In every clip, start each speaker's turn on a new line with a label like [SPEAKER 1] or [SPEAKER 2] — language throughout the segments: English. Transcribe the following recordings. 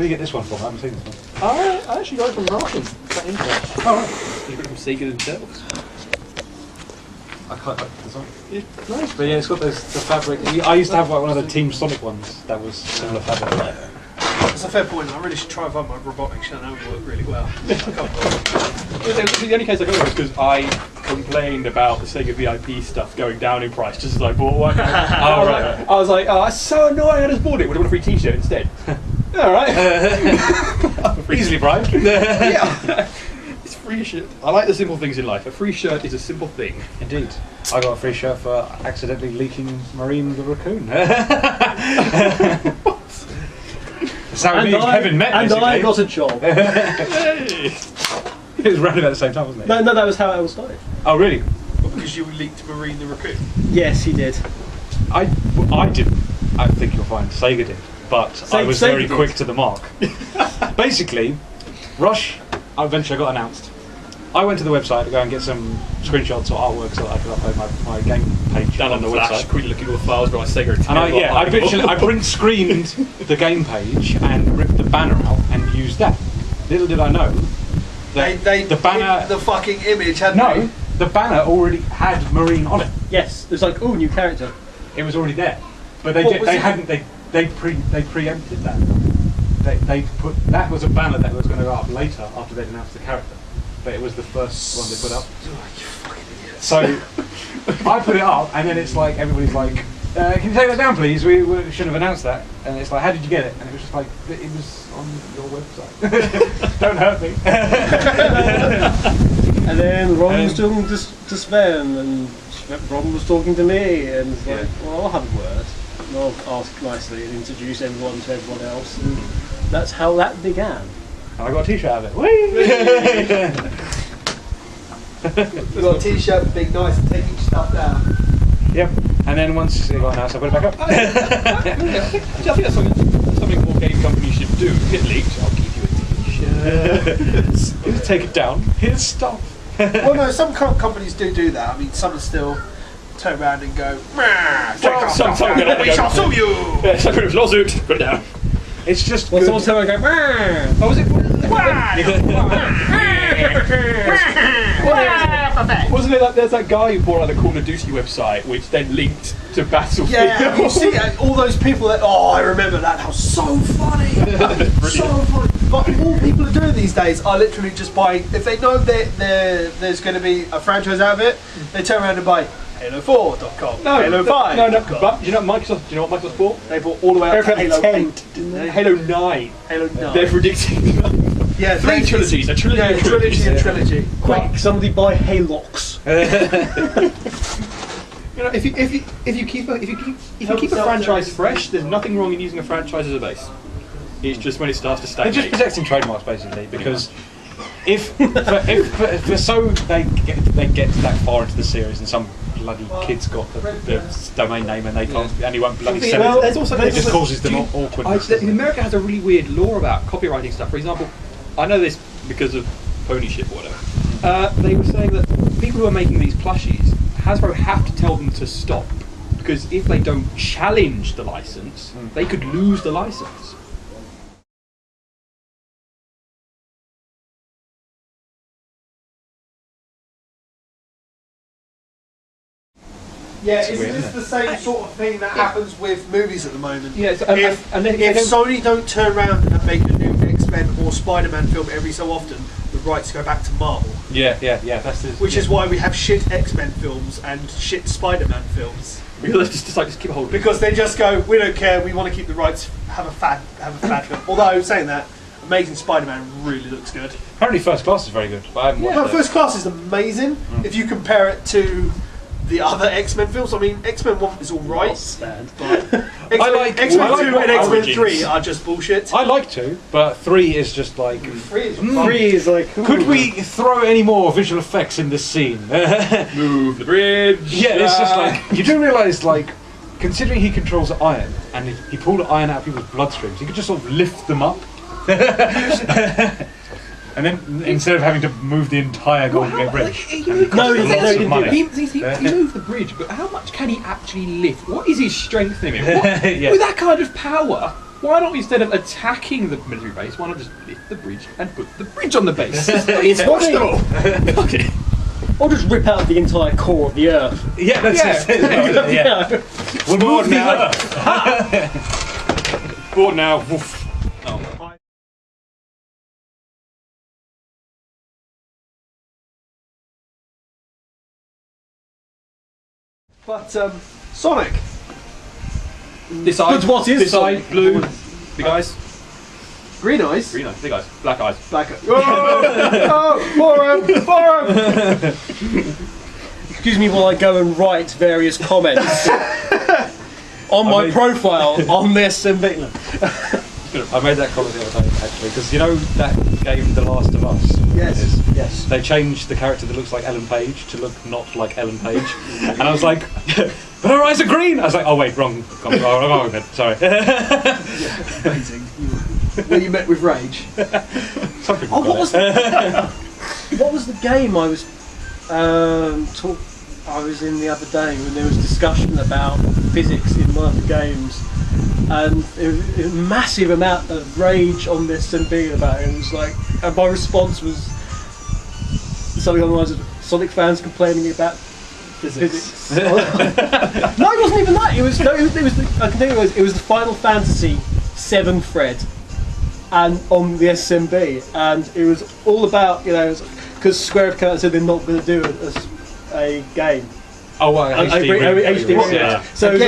[SPEAKER 1] Where do you get this one from? I haven't seen this one.
[SPEAKER 2] I actually got it from Martin. That interest.
[SPEAKER 1] Oh, right.
[SPEAKER 3] You got it from Sega themselves.
[SPEAKER 1] I can't like the design.
[SPEAKER 2] Yeah, nice.
[SPEAKER 1] But yeah, it's got the fabric. I used to have like one of the Team Sonic ones that was similar fabric.
[SPEAKER 4] That's a fair point. I really should try and find my robotics, and that would work really well. I can't bother.
[SPEAKER 3] The only case I got it was because I complained about the Sega VIP stuff going down in price just as I bought one. I was like, oh, that's so annoying, I just bought it. Would have got a free t-shirt instead. Alright.
[SPEAKER 1] Easily bribed.
[SPEAKER 3] Yeah. It's free shit. I like the simple things in life. A free shirt is a simple thing.
[SPEAKER 1] Indeed. I got a free shirt for accidentally leaking Marine the Raccoon. That's how me and Kevin met,
[SPEAKER 2] and
[SPEAKER 1] basically.
[SPEAKER 2] I got a job.
[SPEAKER 1] It was round about the same time, wasn't it?
[SPEAKER 2] No, that was how it all started.
[SPEAKER 1] Oh, really?
[SPEAKER 4] Because you leaked Marine the Raccoon.
[SPEAKER 2] Yes, he did.
[SPEAKER 1] I didn't. I think you'll find Sega did. But I was very quick to the mark. Basically, Rush Adventure got announced. I went to the website to go and get some screenshots or artwork so that I could upload my game page
[SPEAKER 3] Down on the website. Quickly looking at all the files where I Sega.
[SPEAKER 1] And I print screened the game page and ripped the banner out and used that. Little did I know that the banner,
[SPEAKER 4] the fucking image had
[SPEAKER 1] the banner already had Marine on it.
[SPEAKER 2] Yes, it was like, ooh, new character.
[SPEAKER 1] It was already there, but they preempted that. They put that was a banner that was going to go up later after they'd announced the character, but it was the first one they put up. So I put it up, and then it's like everybody's like, "Can you take that down, please? We should have announced that." And it's like, "How did you get it?" And it was just like, "It was on your website. Don't hurt me."
[SPEAKER 2] And then Ron was talking to Sven, and Ron was talking to me, and it's like, well, I'll have a word. And I'll ask nicely and introduce everyone to everyone else. And that's how that began.
[SPEAKER 1] And I got a t-shirt out of it.
[SPEAKER 4] We got a t-shirt, being nice and taking stuff down.
[SPEAKER 1] Yep. And then once it got announced, I put it back up.
[SPEAKER 3] I think that's something more game companies should do. Get leaked, I'll give you a t-shirt.
[SPEAKER 1] Take it down. Here's stuff.
[SPEAKER 4] Well, no, some companies do that. I mean, some are still turn around and go, we shall sue you!
[SPEAKER 3] Yeah, some kind of lawsuit, put it down.
[SPEAKER 1] It's just
[SPEAKER 2] Well,
[SPEAKER 1] good.
[SPEAKER 2] someone turn around and go,
[SPEAKER 3] Oh, was it? Wasn't it like there's that guy who bought like the Call of Duty website, which then linked to Battlefield?
[SPEAKER 4] Yeah, you see all those people that, I remember that, that was so funny! So funny! But all people are doing these days are literally just buying, if they know there's going to be a franchise out of it, they turn around and buy Halo4.com, Halo 5.
[SPEAKER 3] No, but you know what Microsoft bought? They bought all the way up to Halo 8, didn't they? Halo 9.
[SPEAKER 4] Halo 9.
[SPEAKER 3] They're predicting three trilogies, a trilogy
[SPEAKER 4] and trilogy.
[SPEAKER 2] quick, somebody buy Halox.
[SPEAKER 3] You know, if you keep a franchise fresh, there's nothing wrong in using a franchise as a base. It's just when it starts to
[SPEAKER 1] They're
[SPEAKER 3] stagnate.
[SPEAKER 1] just protecting trademarks, basically, because if so they get that far into the series and some bloody kid's got the domain name and they can't and he won't bloody sell
[SPEAKER 3] Well,
[SPEAKER 1] it.
[SPEAKER 3] there's also
[SPEAKER 1] It just causes them awkwardness.
[SPEAKER 3] America has a really weird law about copywriting stuff. For example, I know this because of pony ship or whatever. They were saying that people who are making these plushies, Hasbro have to tell them to stop because if they don't challenge the license, they could lose the license.
[SPEAKER 4] Yeah, isn't this the same sort of thing that happens with movies at the moment?
[SPEAKER 3] Yeah,
[SPEAKER 4] if Sony don't turn around and make a new X-Men or Spider-Man film every so often, the rights go back to Marvel.
[SPEAKER 1] Yeah. That's
[SPEAKER 4] Which is why we have shit X-Men films and shit Spider-Man films.
[SPEAKER 3] Because just keep a hold of it.
[SPEAKER 4] Because they just go, we don't care, we want to keep the rights, have a fad film. Although, saying that, Amazing Spider-Man really looks good.
[SPEAKER 1] apparently First Class is very good, but I haven't watched
[SPEAKER 4] No,
[SPEAKER 1] it.
[SPEAKER 4] First Class is amazing if you compare it to the other X-Men films. I mean, X-Men 1 is alright. X-Men 2 and X-Men 3 are just bullshit.
[SPEAKER 1] I like 2, but 3 is just like...
[SPEAKER 4] 3 is
[SPEAKER 2] Three is like, ooh.
[SPEAKER 1] Could we throw any more visual effects in this scene?
[SPEAKER 3] Move the bridge.
[SPEAKER 1] Yeah, it's just like... You do realise, like, considering he controls iron, and he pulled iron out of people's bloodstreams, he could just sort of lift them up. And then, instead of having to move the entire Golden Gate Bridge.
[SPEAKER 3] He
[SPEAKER 1] moved
[SPEAKER 3] the bridge, but how much can he actually lift? What is his strength limit?
[SPEAKER 1] Yeah.
[SPEAKER 3] With that kind of power, why not instead of attacking the military base, why not just lift the bridge and put the bridge on the base?
[SPEAKER 2] It's possible.
[SPEAKER 3] Okay.
[SPEAKER 2] Or just rip out the entire core of the Earth.
[SPEAKER 1] Yeah, that's
[SPEAKER 3] Yeah.
[SPEAKER 1] just it. Yeah. We're bored now.
[SPEAKER 3] Board now. Woof. Oh.
[SPEAKER 4] But Sonic.
[SPEAKER 3] This side.
[SPEAKER 2] But what is
[SPEAKER 3] this
[SPEAKER 2] Sonic?
[SPEAKER 3] side? Blue. Big eyes.
[SPEAKER 4] Green eyes.
[SPEAKER 3] Green eyes. Big eyes. Black eyes.
[SPEAKER 4] Black. Oh, forum.
[SPEAKER 2] Excuse me while I go and write various comments on my profile on this and
[SPEAKER 1] I made that comment the other day, actually, because you know that game, The Last of Us?
[SPEAKER 4] Yes.
[SPEAKER 2] yes.
[SPEAKER 1] They changed the character that looks like Ellen Page to look not like Ellen Page. And I was like, but her eyes are green! I was like, oh wait, wrong bit, sorry.
[SPEAKER 4] Amazing. When you met with rage.
[SPEAKER 1] Some people
[SPEAKER 2] Oh,
[SPEAKER 1] got
[SPEAKER 2] what was the game I was I was in the other day when there was discussion about physics in one of the games, and it was a massive amount of rage on this and being about it. It was like, and my response was something along the lines of Sonic fans complaining about physics. No, it wasn't even that. It was I can tell you it was the Final Fantasy VII thread, and on the SMB, and it was all about, you know, because Square Enix said they're not going to do a game.
[SPEAKER 1] Oh, well,
[SPEAKER 2] HD.
[SPEAKER 1] Yeah.
[SPEAKER 2] So it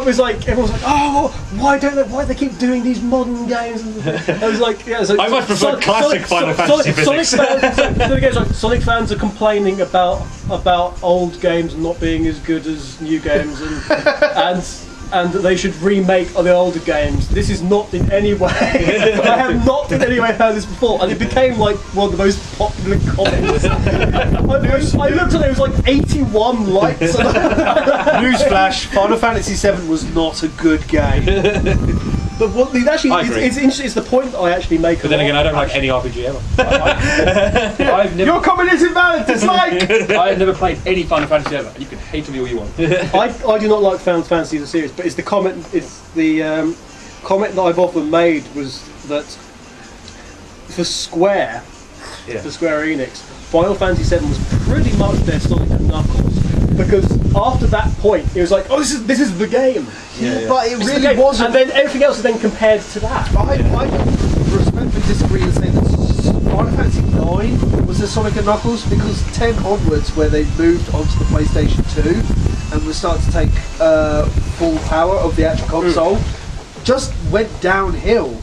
[SPEAKER 2] was like, everyone was like, oh, why do they keep doing these modern games? And I was like, yeah. So
[SPEAKER 1] I much prefer classic Final Fantasy physics.
[SPEAKER 2] Sonic fans are complaining about old games not being as good as new games, and that they should remake the older games. This is not in any way. I have not in any way heard this before, and it became like one of the most popular comments. I looked at it; it was like 81 likes.
[SPEAKER 4] Newsflash: Final Fantasy VII was not a good game.
[SPEAKER 2] But what actually,
[SPEAKER 1] I agree.
[SPEAKER 2] it's interesting. It's the point that I actually make.
[SPEAKER 1] But then again, I don't like any RPG ever.
[SPEAKER 3] I've never.
[SPEAKER 4] Your comment is invalid. Dislike.
[SPEAKER 3] I've never played any Final Fantasy ever. You can hate me all you want.
[SPEAKER 2] I do not like Final Fantasy as a series, but it's the comment. It's the comment that I've often made was that for Square Enix, Final Fantasy VII was pretty much their Sonic and Knuckles, because after that point it was like, oh, this is the game.
[SPEAKER 4] But it really wasn't.
[SPEAKER 2] And then everything else is then compared to that.
[SPEAKER 4] I respectfully disagree and say that Final Fantasy IX was the Sonic and Knuckles, because 10 onwards, where they moved onto the PlayStation 2 and were starting to take full power of the actual console, just went downhill.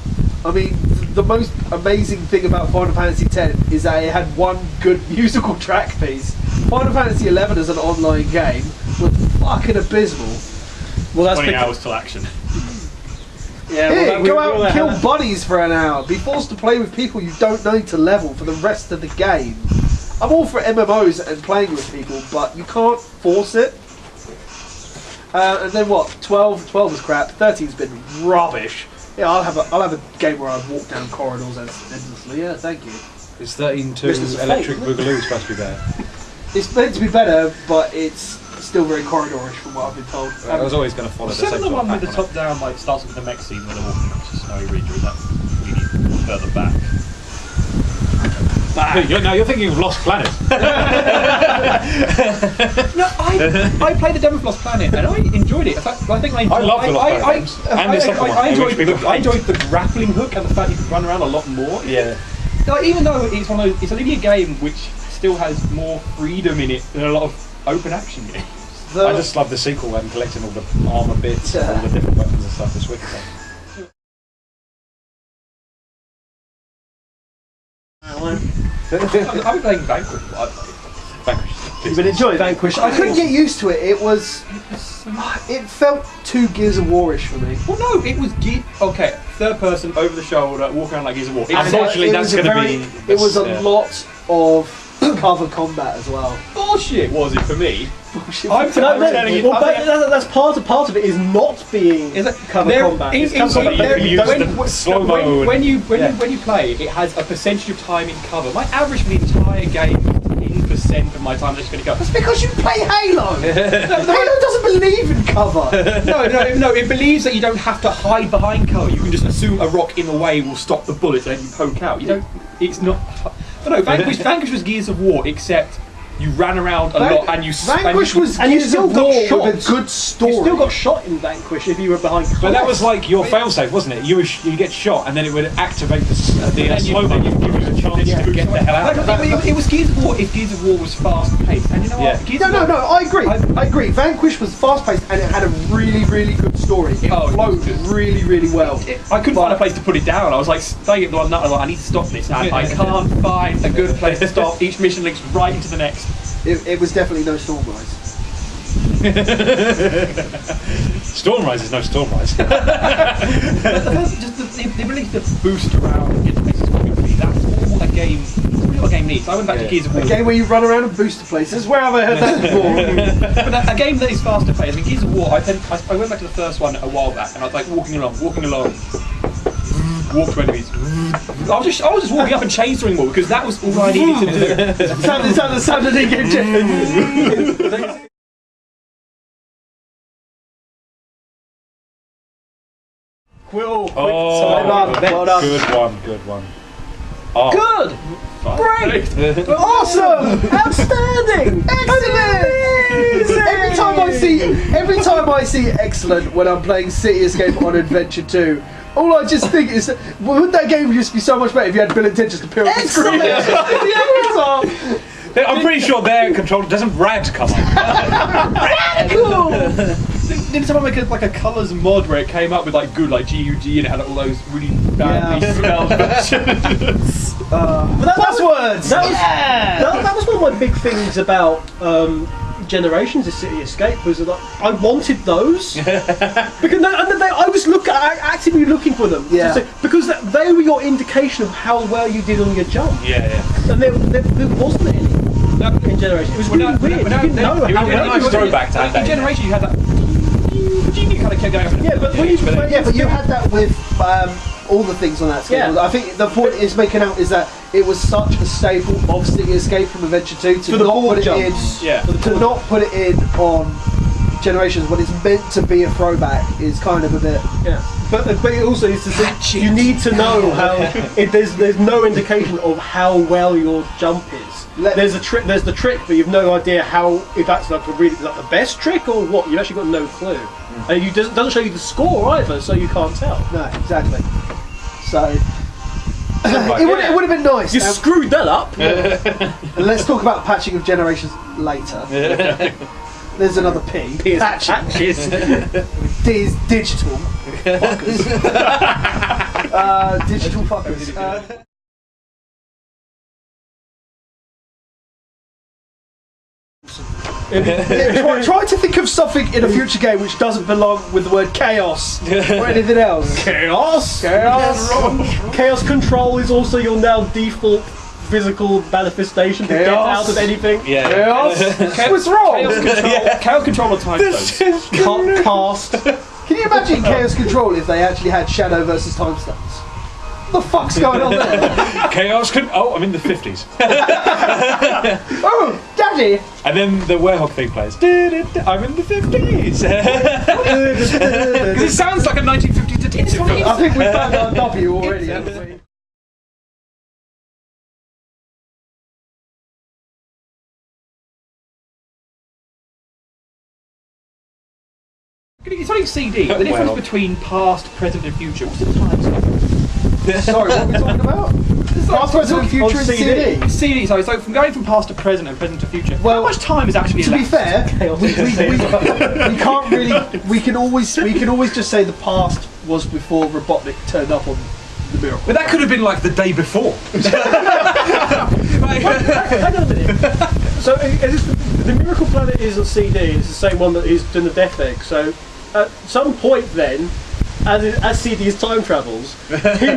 [SPEAKER 4] I mean, the most amazing thing about Final Fantasy X is that it had one good musical track piece. Final Fantasy XI as an online game was fucking abysmal.
[SPEAKER 2] Well, that's
[SPEAKER 3] 20 hours till action.
[SPEAKER 2] Yeah,
[SPEAKER 4] Here, go out and kill buddies for an hour. Be forced to play with people you don't know to level for the rest of the game. I'm all for MMOs and playing with people, but you can't force it. And then what? 12 was crap. 13's been rubbish. Yeah, I'll have a game where I walk down corridors endlessly. Yeah, thank you.
[SPEAKER 1] Is 13.2 Electric Boogaloo supposed to be better?
[SPEAKER 4] It's meant to be better, but it's still very corridorish from what I've been told.
[SPEAKER 1] I was always going to follow the same
[SPEAKER 3] Seven, the
[SPEAKER 1] sort of
[SPEAKER 3] one with the
[SPEAKER 1] pattern.
[SPEAKER 3] top down, like starts with the mech scene where they're walking across the snowy region. Is that really further back?
[SPEAKER 1] You're thinking of Lost Planet.
[SPEAKER 3] No, I played the demo of Lost Planet and I enjoyed it. In fact, I think I enjoyed.
[SPEAKER 1] I love the Lost Planet games. And the second one,
[SPEAKER 3] I enjoyed
[SPEAKER 1] which people
[SPEAKER 3] I enjoyed the grappling hook and the fact you could run around a lot more.
[SPEAKER 1] Yeah.
[SPEAKER 3] Like, even though it's one of those, it's a linear game which still has more freedom in it than a lot of open action games.
[SPEAKER 1] I just love the sequel and collecting all the armour bits and all the different weapons and stuff. It's wicked fun.
[SPEAKER 3] I've been playing Vanquish.
[SPEAKER 1] Vanquish.
[SPEAKER 4] But enjoy Vanquish. I couldn't get used to it. It felt too Gears of War-ish for me.
[SPEAKER 3] Well, no, it was okay. Third person, over the shoulder, walking around like Gears of War.
[SPEAKER 1] Unfortunately, that's going to be.
[SPEAKER 4] It was a lot of cover combat as well.
[SPEAKER 3] Bullshit was it for me?
[SPEAKER 4] Bullshit.
[SPEAKER 3] I'm telling you.
[SPEAKER 2] That's part of it is not being cover combat. It's
[SPEAKER 3] when you play, it has a percentage of time in cover. My average for the entire game is 10%. 5% of my time that's going to go.
[SPEAKER 4] That's because you play Halo. Halo doesn't believe in cover.
[SPEAKER 3] No, it believes that you don't have to hide behind cover. You can just assume a rock in the way will stop the bullet and then you poke out. You don't. It's not. But no, Vanquish was Gears of War, except you ran around a lot and you.
[SPEAKER 4] Vanquish was
[SPEAKER 2] and you
[SPEAKER 4] Gears
[SPEAKER 2] still
[SPEAKER 4] of
[SPEAKER 2] got
[SPEAKER 4] War
[SPEAKER 2] shot.
[SPEAKER 4] with a good story.
[SPEAKER 2] You still got shot in Vanquish if you were behind cover.
[SPEAKER 1] But that was like your failsafe, wasn't it? You get shot and then it would activate the slow mo. You give you a chance to get the hell out of it.
[SPEAKER 3] It was Gears of War if Gears of War was fast paced. And you know what?
[SPEAKER 4] No, I agree. I agree. Vanquish was fast paced and it had a really, really good story. It flowed really, really well.
[SPEAKER 3] I couldn't find a place to put it down. I was like, staying at one nut. I was like, I need to stop this. And I can't find a good place to stop. Each mission links right into the next.
[SPEAKER 4] It was definitely no Stormrise.
[SPEAKER 1] Stormrise is no Stormrise.
[SPEAKER 3] They released the boost around interfaces quickly. That's all a game. That's really what a game needs. I went back to Gears of War.
[SPEAKER 4] A game where you run around and boost to places. Where have I heard that before?
[SPEAKER 3] But a game that is faster paced. I mean, Gears of War. I went back to the first one a while back, and I was like walking along. Walk to enemies. I was just walking up and chainsawing more because that was all I needed to do.
[SPEAKER 4] Sounded
[SPEAKER 2] Quill.
[SPEAKER 4] well done.
[SPEAKER 1] Good one. Oh.
[SPEAKER 2] Good. Great.
[SPEAKER 4] Awesome! Outstanding! Excellent! Every time I see excellent when I'm playing City Escape on Adventure 2, all I just think is, wouldn't that game just be so much better if you had Bill and Ted just appear on the screen?
[SPEAKER 1] I'm pretty sure their controller doesn't rad come up.
[SPEAKER 3] Didn't someone make a colours mod where it came up with like good like GUG and it had all those really badly smelled versions?
[SPEAKER 4] Buzzwords!
[SPEAKER 2] That was one of my big things about Generations of City Escape was that I wanted those because I was actively looking for them.
[SPEAKER 4] Yeah.
[SPEAKER 2] Because they were your indication of how well you did on your jump.
[SPEAKER 1] Yeah.
[SPEAKER 2] And there wasn't any in Generations. It was really weird. You didn't know how
[SPEAKER 1] it was a nice throwback to have that.
[SPEAKER 3] In Generation, you had that. You kind of kept going up.
[SPEAKER 2] But
[SPEAKER 4] you had that with all the things on that schedule.
[SPEAKER 2] Yeah.
[SPEAKER 4] I think the point it's making out is that it was such a staple of City Escape from Adventure 2 to not put it in.
[SPEAKER 3] Yeah.
[SPEAKER 4] To not put it in on Generations when it's meant to be a throwback is kind of a bit.
[SPEAKER 2] Yeah. But it also is to say you need to know how. There's no indication of how well your jump is. There's a trick. There's the trick, but you've no idea how if that's like the best trick or what. You've actually got no clue, and it doesn't show you the score either, so you can't tell.
[SPEAKER 4] No, exactly. So it would have been nice.
[SPEAKER 2] You screwed that up.
[SPEAKER 4] And let's talk about patching of Generations later. There's another P.
[SPEAKER 2] Patches.
[SPEAKER 4] Digital fuckers. Digital fuckers. Try to think of something in a future game which doesn't belong with the word chaos or anything else.
[SPEAKER 2] Chaos control is also your now default physical manifestation to get out of anything.
[SPEAKER 4] Chaos. What's wrong?
[SPEAKER 3] Chaos control of time stones.
[SPEAKER 2] Cast.
[SPEAKER 4] Can you imagine Chaos Control if they actually had Shadow versus Time Stones? What the fuck's going on there?
[SPEAKER 1] Oh, I'm in the 50s.
[SPEAKER 4] Oh, Daddy!
[SPEAKER 1] And then the Werehog thing plays. I'm in the 50s. Because it sounds like a 1950s detective film.
[SPEAKER 4] I think we found our W already, haven't we?
[SPEAKER 3] It's only CD. The difference between past, present, and future. What's the time stuff?
[SPEAKER 4] Sorry, what are we talking about? Past, present, and future is CD.
[SPEAKER 3] CD. So from going from past to present and present to future.
[SPEAKER 4] Well,
[SPEAKER 3] how much time is actually
[SPEAKER 4] to be
[SPEAKER 3] left?
[SPEAKER 4] fair, we can't really. We can always just say the past was before Robotnik turned up on the Miracle.
[SPEAKER 1] But that could have been like the day before.
[SPEAKER 2] Hang on a minute. So the Miracle Planet isn't CD. It's the same one that is doing the Death Egg. So at some point then, as CD time travels, he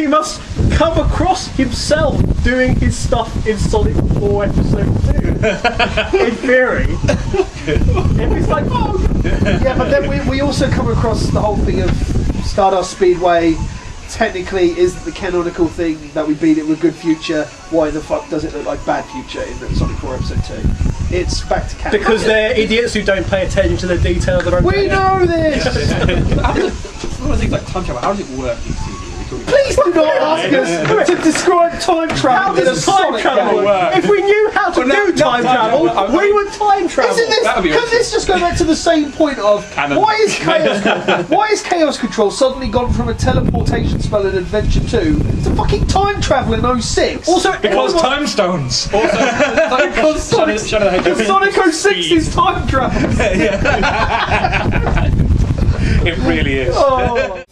[SPEAKER 2] must come across himself doing his stuff in Sonic 4 Episode 2. In theory. If it's like,
[SPEAKER 4] yeah, but then we also come across the whole thing of Stardust Speedway technically isn't the canonical thing that we beat it with good future, why the fuck does it look like bad future in Sonic 4 Episode 2? It's back to canon.
[SPEAKER 2] Because they're idiots who don't pay attention to the details of their own
[SPEAKER 4] We know this!
[SPEAKER 3] One of the things like time travel, how does it work in CD?
[SPEAKER 4] Please do not ask us to describe time travel in a Sonic game.
[SPEAKER 2] If we knew how to do time travel, we would time travel.
[SPEAKER 4] Isn't this,
[SPEAKER 3] That would be
[SPEAKER 4] can
[SPEAKER 3] awesome.
[SPEAKER 4] this just go back to the same point of
[SPEAKER 3] Canon.
[SPEAKER 4] why is Chaos Control suddenly gone from a teleportation spell in Adventure 2 to fucking time travel in 06?
[SPEAKER 2] Also,
[SPEAKER 1] Because time stones.
[SPEAKER 4] because Sonic,
[SPEAKER 3] Shadow the Hedgehog.
[SPEAKER 4] because Sonic 06 is time travel.
[SPEAKER 1] It really is.
[SPEAKER 4] Oh.